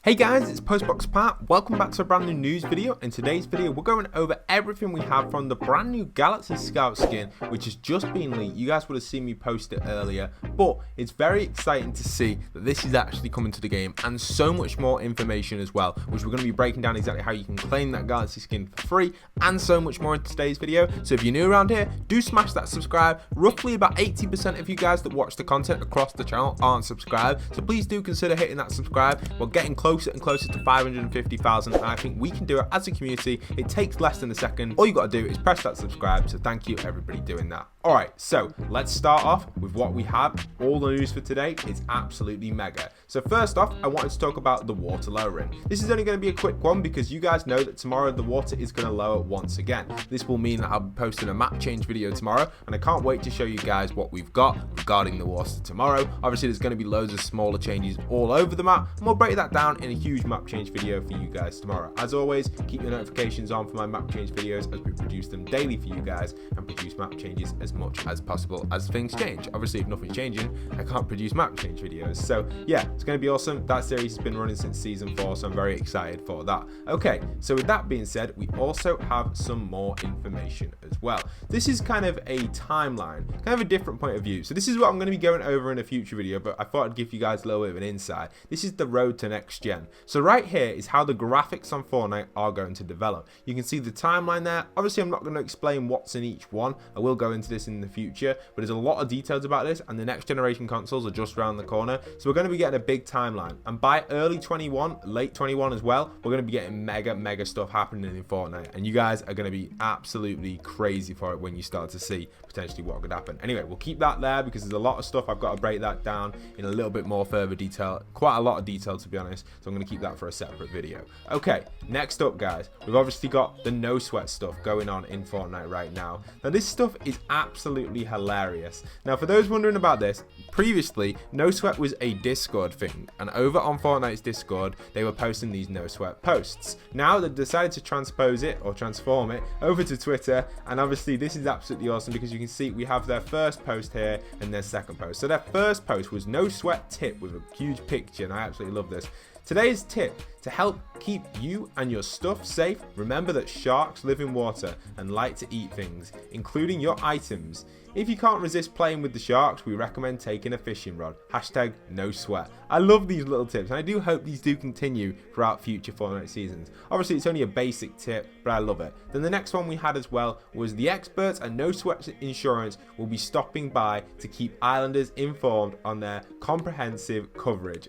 Hey guys, it's postboxpat. Welcome back to a brand new news video. In today's video, we're going over everything we have from the brand new Galaxy Scout skin, which has just been leaked. You guys would have seen me post it earlier, but it's very exciting to see that this is actually coming to the game and so much more information as well, which we're going to be breaking down exactly how you can claim that Galaxy skin for free and so much more in today's video. So if you're new around here, do smash that subscribe. Roughly about 80% of you guys that watch the content across the channel aren't subscribed, so please do consider hitting that subscribe. We're getting closer and closer to 550,000, and I think we can do it as a community. It takes less than a second. All you got to do is press that subscribe, so thank you everybody doing that. Alright, so let's start off with what we have. All the news for today is absolutely mega. So first off, I wanted to talk about the water lowering. This is only going to be a quick one because you guys know that tomorrow the water is going to lower once again. This will mean that I'll be posting a map change video tomorrow, and I can't wait to show you guys what we've got regarding the water tomorrow. Obviously there's going to be loads of smaller changes all over the map, and we'll break that down in a huge map change video for you guys tomorrow. As always, keep your notifications on for my map change videos as we produce them daily for you guys and produce map changes as much as possible as things change. Obviously if nothing's changing, I can't produce map change videos. So yeah, it's going to be awesome. That series has been running since season 4, so I'm very excited for that. Okay, so with that being said, we also have some more information as well. This is kind of a timeline, kind of a different point of view. So this is what I'm going to be going over in a future video, but I thought I'd give you guys a little bit of an insight. This is the road to next gen. So right here is how the graphics on Fortnite are going to develop. You can see the timeline there. Obviously I'm not going to explain what's in each one. I will go into this in the future, but there's a lot of details about this, and the next generation consoles are just around the corner. So we're going to be getting a big timeline, and by early 21, late 21 as well, we're going to be getting mega stuff happening in Fortnite, and you guys are going to be absolutely crazy for it when you start to see potentially what could happen. Anyway, we'll keep that there because there's a lot of stuff. I've got to break that down in a little bit more further detail, quite a lot of detail to be honest, so I'm going to keep that for a separate video. Okay, next up guys, we've obviously got the no sweat stuff going on in Fortnite right now. Now this stuff is absolutely hilarious. Now for those wondering about this, previously no sweat was a Discord thing, and over on Fortnite's Discord they were posting these no sweat posts. Now they've decided to transpose it or transform it over to Twitter, and obviously this is absolutely awesome because you can see we have their first post here and their second post. So their first post was no sweat tip with a huge picture, and I absolutely love this. Today's tip: to help keep you and your stuff safe, remember that sharks live in water and like to eat things, including your items. If you can't resist playing with the sharks, we recommend taking a fishing rod. Hashtag no sweat. I love these little tips, and I do hope these do continue throughout future Fortnite seasons. Obviously it's only a basic tip, but I love it. Then the next one we had as well was the experts at No Sweat Insurance will be stopping by to keep islanders informed on their comprehensive coverage.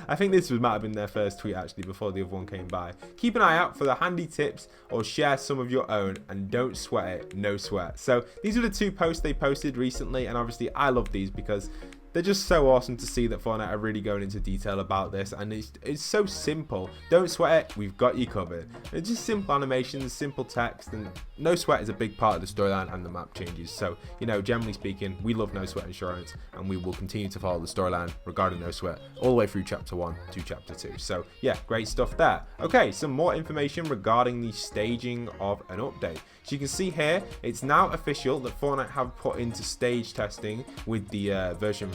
I think this might have been their first tweet actually before the other one came by. Keep an eye out for the handy tips or share some of your own, and don't sweat it, no sweat. So these are the two posts they posted recently, and obviously I love these because they're just so awesome to see that Fortnite are really going into detail about this, and it's so simple. Don't sweat it, we've got you covered. It's just simple animations, simple text, and no sweat is a big part of the storyline and the map changes. So, you know, generally speaking, we love No Sweat Insurance, and we will continue to follow the storyline regarding No Sweat all the way through Chapter 1 to Chapter 2. So, yeah, great stuff there. Okay, some more information regarding the staging of an update. So you can see here, it's now official that Fortnite have put into stage testing with the version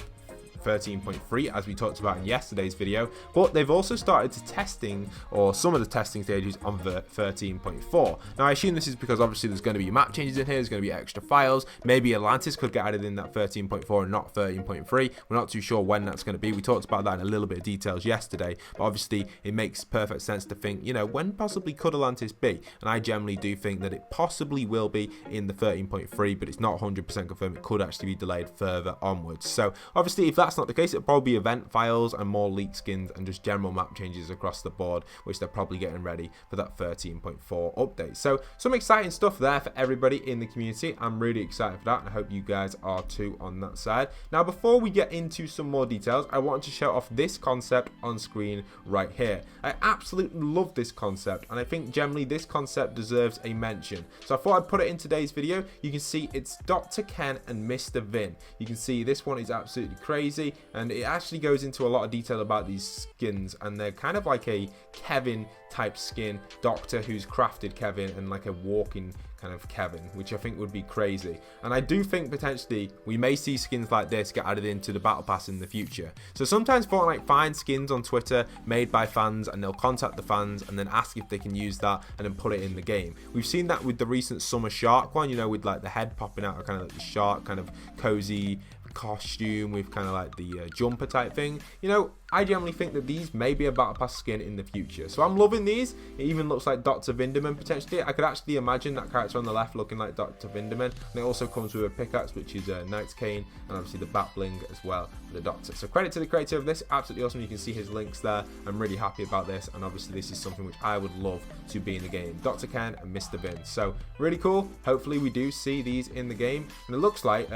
13.3 as we talked about in yesterday's video, but they've also started to testing, or some of the testing stages, on 13.4. Now I assume this is because obviously there's going to be map changes in here, there's going to be extra files, maybe Atlantis could get added in that 13.4 and not 13.3. We're not too sure when that's going to be. We talked about that in a little bit of details yesterday, but obviously it makes perfect sense to think, you know, when possibly could Atlantis be? And I generally do think that it possibly will be in the 13.3, but it's not 100% confirmed. It could actually be delayed further onwards. So obviously if that's not the case, it'll probably be event files and more leaked skins and just general map changes across the board, which they're probably getting ready for that 13.4 update. So some exciting stuff there for everybody in the community. I'm really excited for that, and I hope you guys are too on that side. Now before we get into some more details, I want to show off this concept on screen right here. I absolutely love this concept, and I think generally this concept deserves a mention. So I thought I'd put it in today's video. You can see it's Dr. Ken and Mr. Vin. You can see this one is absolutely crazy, and it actually goes into a lot of detail about these skins, and they're kind of like a Kevin type skin, Doctor who's crafted Kevin, and like a walking kind of Kevin, which I think would be crazy. And I do think potentially we may see skins like this get added into the battle pass in the future. So sometimes Fortnite finds skins on Twitter made by fans, and they'll contact the fans and then ask if they can use that and then put it in the game. We've seen that with the recent summer shark one, you know, with like the head popping out, kind of like the shark kind of cozy costume with kind of like the jumper type thing. You know, I generally think that these may be a battle pass skin in the future, so I'm loving these. It even looks like Dr. Vinderman potentially. I could actually imagine that character on the left looking like Dr. Vinderman, and it also comes with a pickaxe, which is Knight's Cane, and obviously the bat bling as well for the Doctor. So credit to the creator of this, absolutely awesome. You can see his links there. I'm really happy about this, and obviously this is something which I would love to be in the game. Dr. Ken and Mr. Vin, so really cool. Hopefully we do see these in the game, and it looks like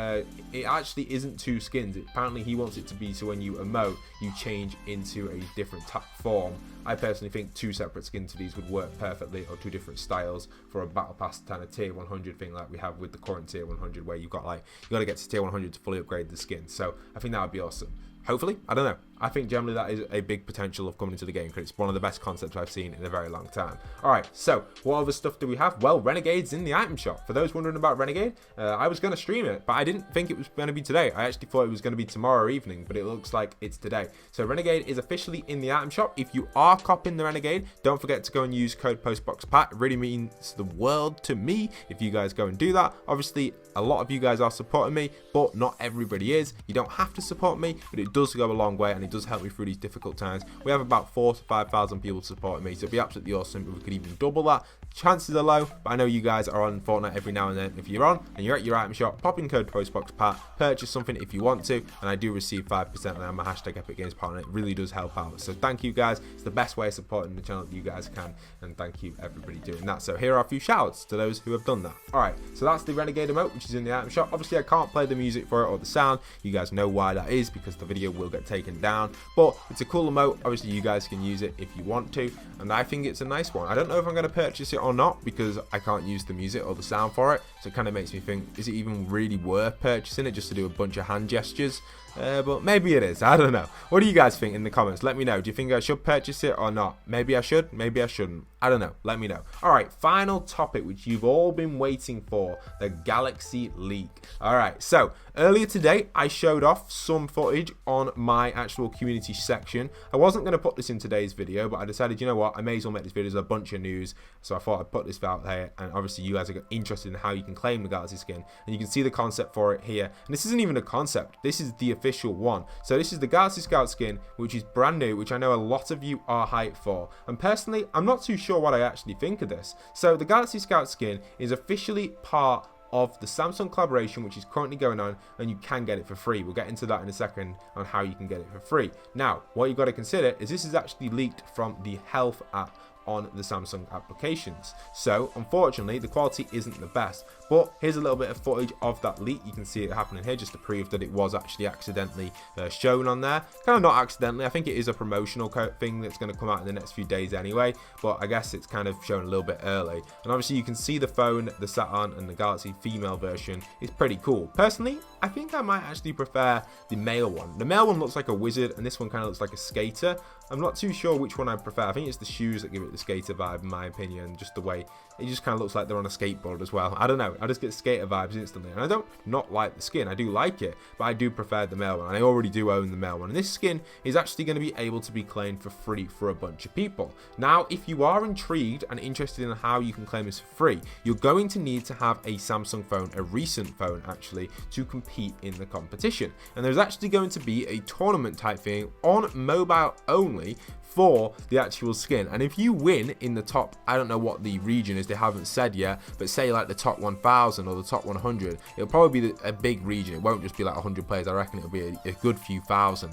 it actually isn't two skins. Apparently he wants it to be so when you emote, you change into a different form. I personally think two separate skins to these would work perfectly, or two different styles for a battle pass kind of tier 100 thing like we have with the current tier 100, where you've got like, you got to get to tier 100 to fully upgrade the skin. So I think that would be awesome. Hopefully, I don't know. I think generally that is a big potential of coming into the game, because it's one of the best concepts I've seen in a very long time. Alright, so what other stuff do we have? Well, Renegade's in the item shop. For those wondering about Renegade, I was going to stream it, but I didn't think it was going to be today. I actually thought it was going to be tomorrow evening, but it looks like it's today. So Renegade is officially in the item shop. If you are copying the Renegade, don't forget to go and use code postboxpat. It really means the world to me if you guys go and do that. Obviously, a lot of you guys are supporting me, but not everybody is. You don't have to support me, but it does go a long way, and it does help me through these difficult times. We have about 4,000 to 5,000 people supporting me, so it'd be absolutely awesome if we could even double that. Chances are low, but I know you guys are on Fortnite every now and then. If you're on and you're at your item shop, pop in code postboxpat, purchase something if you want to, and I do receive 5% and I'm a hashtag Epic Games partner. It really does help out. So thank you guys. It's the best way of supporting the channel that you guys can, and thank you everybody doing that. So here are a few shoutouts to those who have done that. Alright, so that's the Renegade emote, which is in the item shop. Obviously I can't play the music for it or the sound. You guys know why that is, because the video will get taken down, but it's a cool emote. Obviously you guys can use it if you want to, and I think it's a nice one. I don't know if I'm going to purchase it or not, because I can't use the music or the sound for it, so it kind of makes me think, is it even really worth purchasing it just to do a bunch of hand gestures? But maybe it is. I don't know. What do you guys think in the comments? Let me know. Do you think I should purchase it or not? Maybe I should, maybe I shouldn't. I don't know. Let me know. Alright, final topic which you've all been waiting for, the Galaxy leak. Alright, so earlier today I showed off some footage on my actual community section. I wasn't going to put this in today's video, but I decided, you know what, I may as well make this video as a bunch of news, so I thought I'd put this out there, and obviously you guys are interested in how you can claim the Galaxy skin, and you can see the concept for it here. And this isn't even a concept, this is the official one. So this is the Galaxy Scout skin, which is brand new, which I know a lot of you are hyped for, and personally I'm not too sure what I actually think of this. So the Galaxy Scout skin is officially part of the Samsung collaboration, which is currently going on, and you can get it for free. We'll get into that in a second on how you can get it for free. Now, what you've got to consider is this is actually leaked from the Health app on the Samsung applications. So unfortunately the quality isn't the best, but here's a little bit of footage of that leak. You can see it happening here just to prove that it was actually accidentally shown on there. Kind of not accidentally, I think it is a promotional thing that's going to come out in the next few days anyway, but I guess it's kind of shown a little bit early. And obviously you can see the phone, the Saturn and the Galaxy female version is pretty cool. Personally, I think I might actually prefer the male one. The male one looks like a wizard, and this one kind of looks like a skater. I'm not too sure which one I prefer. I think it's the shoes that give it the skater vibe, in my opinion. Just the way it just kind of looks like they're on a skateboard as well. I don't know. I just get skater vibes instantly. And I don't not like the skin. I do like it, but I do prefer the male one. And I already do own the male one. And this skin is actually going to be able to be claimed for free for a bunch of people. Now, if you are intrigued and interested in how you can claim this for free, you're going to need to have a Samsung phone, a recent phone actually, to compete in the competition. And there's actually going to be a tournament type thing on mobile only for the actual skin. And if you win in the top, I don't know what the region is, they haven't said yet, but say like the top 1,000 or the top 100, it'll probably be a big region. It won't just be like 100 players. I reckon it'll be a good few thousand,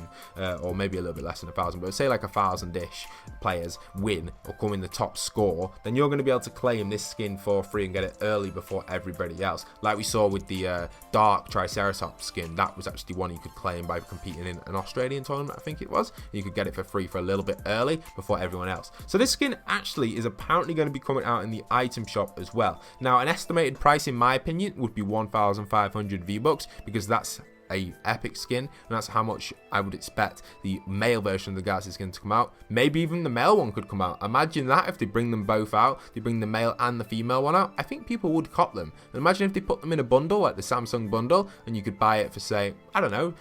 or maybe a little bit less than 1,000, but say like 1,000-ish players win or come in the top score, then you're going to be able to claim this skin for free and get it early before everybody else. Like we saw with the Dark Triceratops skin, that was actually one you could claim by competing in an Australian tournament, I think it was. You could get it for free for a little bit early before everyone else. So this skin actually is apparently going to be coming out in the item shop as well. Now, an estimated price in my opinion would be 1,500 V-Bucks, because that's a epic skin, and that's how much I would expect the male version of the Galaxy skin to come out. Maybe even the male one could come out. Imagine that if they bring them both out, they bring the male and the female one out. I think people would cop them. And imagine if they put them in a bundle, like the Samsung bundle, and you could buy it for, say, I don't know,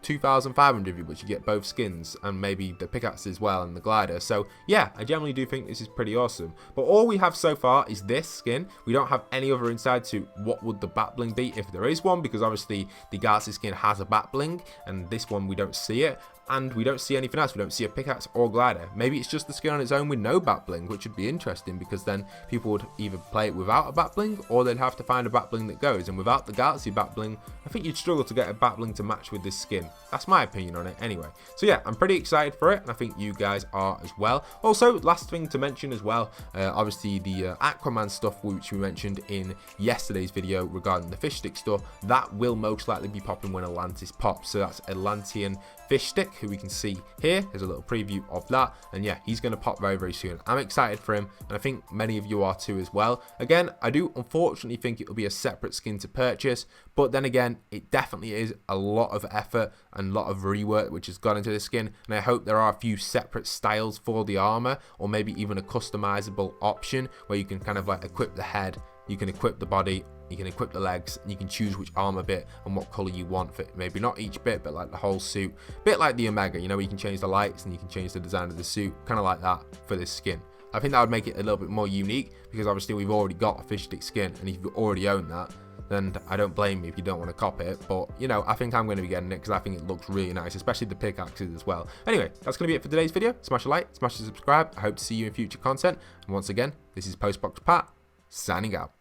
2,500, but you get both skins and maybe the pickaxe as well and the glider. So yeah, I generally do think this is pretty awesome. But all we have so far is this skin. We don't have any other insight to what would the bat bling be, if there is one, because obviously the Galaxy skin has a bat bling, and this one we don't see it. And we don't see anything else. We don't see a pickaxe or glider. Maybe it's just the skin on its own with no bat bling, which would be interesting, because then people would either play it without a bat bling, or they'd have to find a bat bling that goes. And without the Galaxy bat bling, I think you'd struggle to get a bat bling to match with this skin. That's my opinion on it anyway. So yeah, I'm pretty excited for it, and I think you guys are as well. Also, last thing to mention as well, obviously the Aquaman stuff, which we mentioned in yesterday's video regarding the fish stick stuff, that will most likely be popping when Atlantis pops. So that's Atlantean fish stick, who we can see here. There's a little preview of that, and yeah, he's going to pop very, very soon. I'm excited for him, and I think many of you are too as well. Again, I do unfortunately think it will be a separate skin to purchase, but then again, it definitely is a lot of effort and a lot of rework which has gone into this skin, and I hope there are a few separate styles for the armor, or maybe even a customizable option where you can kind of like equip the head, you can equip the body, you can equip the legs, and you can choose which armor bit and what color you want for it. Maybe not each bit, but like the whole suit. Bit like the Omega, you know, where you can change the lights and you can change the design of the suit, kind of like that for this skin. I think that would make it a little bit more unique, because obviously we've already got a fish stick skin, and if you already own that, then I don't blame you if you don't want to cop it. But you know, I think I'm going to be getting it because I think it looks really nice, especially the pickaxes as well. Anyway, that's going to be it for today's video. Smash a like, smash the subscribe. I hope to see you in future content, and once again, this is postboxpat signing out.